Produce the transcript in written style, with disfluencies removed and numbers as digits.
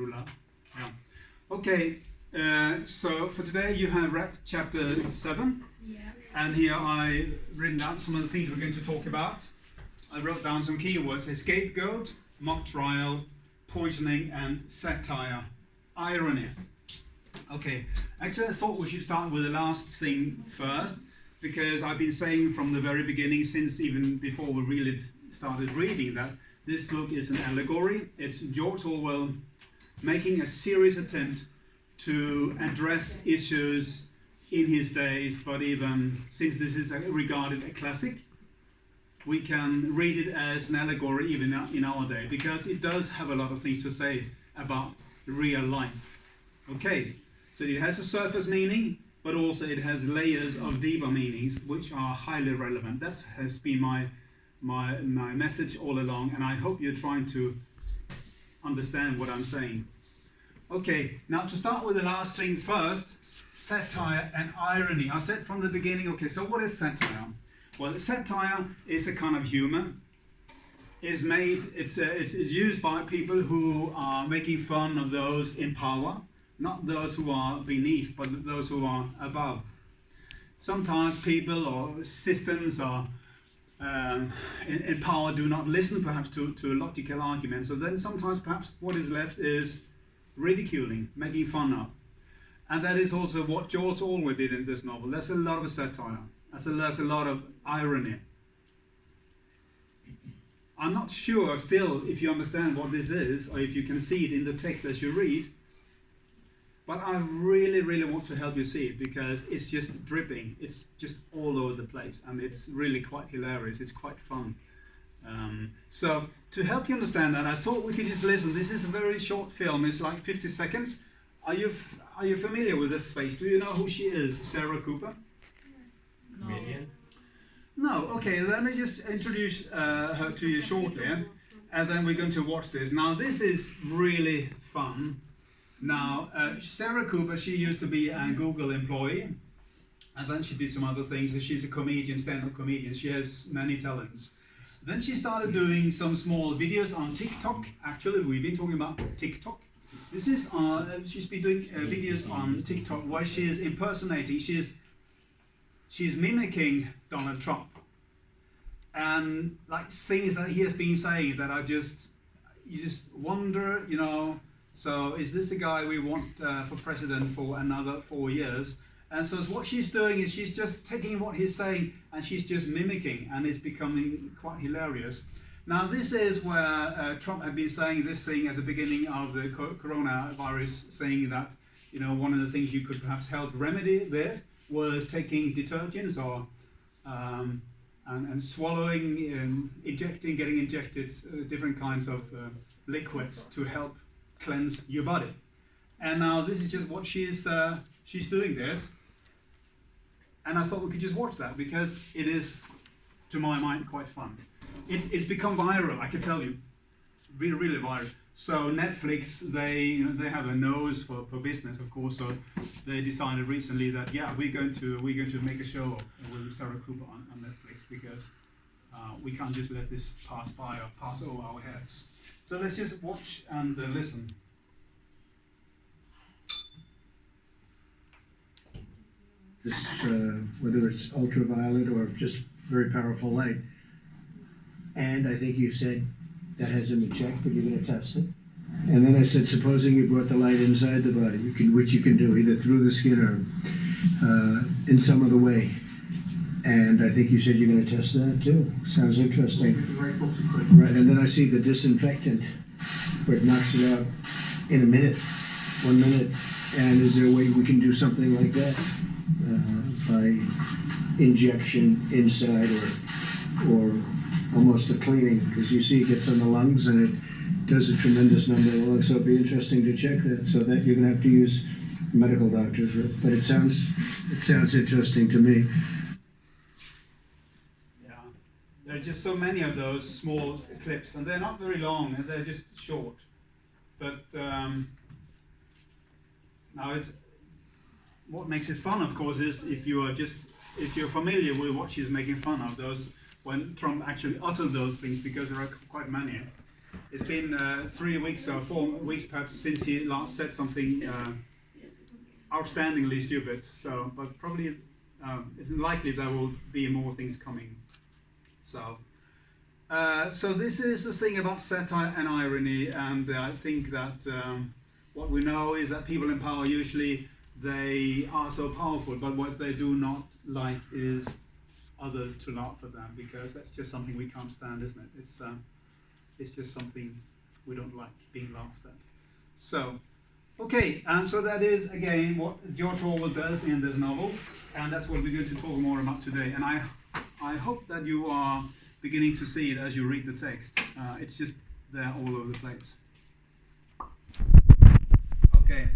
ruler. Yeah. Okay, so for today you have read chapter 7. Yeah. And here I written down some of the things we're going to talk about. I wrote down some keywords: a scapegoat, mock trial, poisoning, and satire, irony. Okay, actually I thought we should start with the last thing first, because I've been saying from the very beginning, since even before we really started reading, that this book is an allegory. It's George Orwell making a serious attempt to address issues in his days, but even since this is regarded a classic, we can read it as an allegory even in our day, because it does have a lot of things to say about real life. Okay, so it has a surface meaning, but also it has layers of deeper meanings which are highly relevant. That has been my message all along, and I hope you're trying to understand what I'm saying. Okay, now to start with the last thing first, satire and irony. I said from the beginning, okay, so what is satire? Well, satire is a kind of humor. It's used by people who are making fun of those in power, not those who are beneath, but those who are above. Sometimes people or systems are in power do not listen perhaps to logical arguments. So then sometimes perhaps what is left is ridiculing, making fun of. And that is also what George Orwell did in this novel. There's a lot of satire. There's a lot of irony. I'm not sure still if you understand what this is, or if you can see it in the text as you read. But I really, really want to help you see it, because it's just dripping. It's just all over the place, and it's really quite hilarious. It's quite fun. So to help you understand that, I thought we could just listen. This is a very short film. It's like 50 seconds. Are you familiar with this face? Do you know who she is? Sarah Cooper? No. Comedian? No. Okay, let me just introduce her to you shortly, and then we're going to watch this. Now, this is really fun. Now, Sarah Cooper, she used to be a Google employee, and then she did some other things. She's a comedian, stand-up comedian. She has many talents. Then she started doing some small videos on TikTok. Actually, we've been talking about TikTok. This is she's been doing videos on TikTok where she is impersonating. She's mimicking Donald Trump, and like things that he has been saying that you just wonder, you know. So is this the guy we want for president for another 4 years? And so what she's doing is she's just taking what he's saying and she's just mimicking, and it's becoming quite hilarious. Now, this is where Trump had been saying this thing at the beginning of the coronavirus thing, that, you know, one of the things you could perhaps help remedy this was taking detergents or and swallowing, getting injected different kinds of liquids to help cleanse your body. And now this is just what she's doing this, and I thought we could just watch that, because it is, to my mind, quite fun. It's become viral, I can tell you, really, really viral. So Netflix, they have a nose for business, of course. So they decided recently that we're going to make a show with Sarah Cooper on Netflix, because we can't just let this pass by or pass over our heads. So let's just watch and listen. This, whether it's ultraviolet or just very powerful light. And I think you said that hasn't been checked, but you're going to test it. And then I said, supposing you brought the light inside the body, which you can do either through the skin or in some other way. And I think you said you're going to test that too. Sounds interesting. Right, and then I see the disinfectant, where it knocks it out in 1 minute. And is there a way we can do something like that by injection inside, or almost a cleaning? Because you see it gets on the lungs and it does a tremendous number of lungs. So it'd be interesting to check that. So that you're going to have to use medical doctors with. But it sounds interesting to me. There are just so many of those small clips, and they're not very long, and they're just short. But now what makes it fun, of course, is if you're familiar with what she's making fun of, those when Trump actually uttered those things, because there are quite many. It's been 3 weeks or 4 weeks perhaps since he last said something outstandingly stupid. So, but probably it's likely there will be more things coming. So, so this is the thing about satire and irony, and I think that what we know is that people in power usually they are so powerful, but what they do not like is others to laugh at them, because that's just something we can't stand, isn't it? It's just something we don't like, being laughed at. So, okay, and so that is again what George Orwell does in this novel, and that's what we're going to talk more about today. And I hope that you are beginning to see it as you read the text. It's just there all over the place. Okay.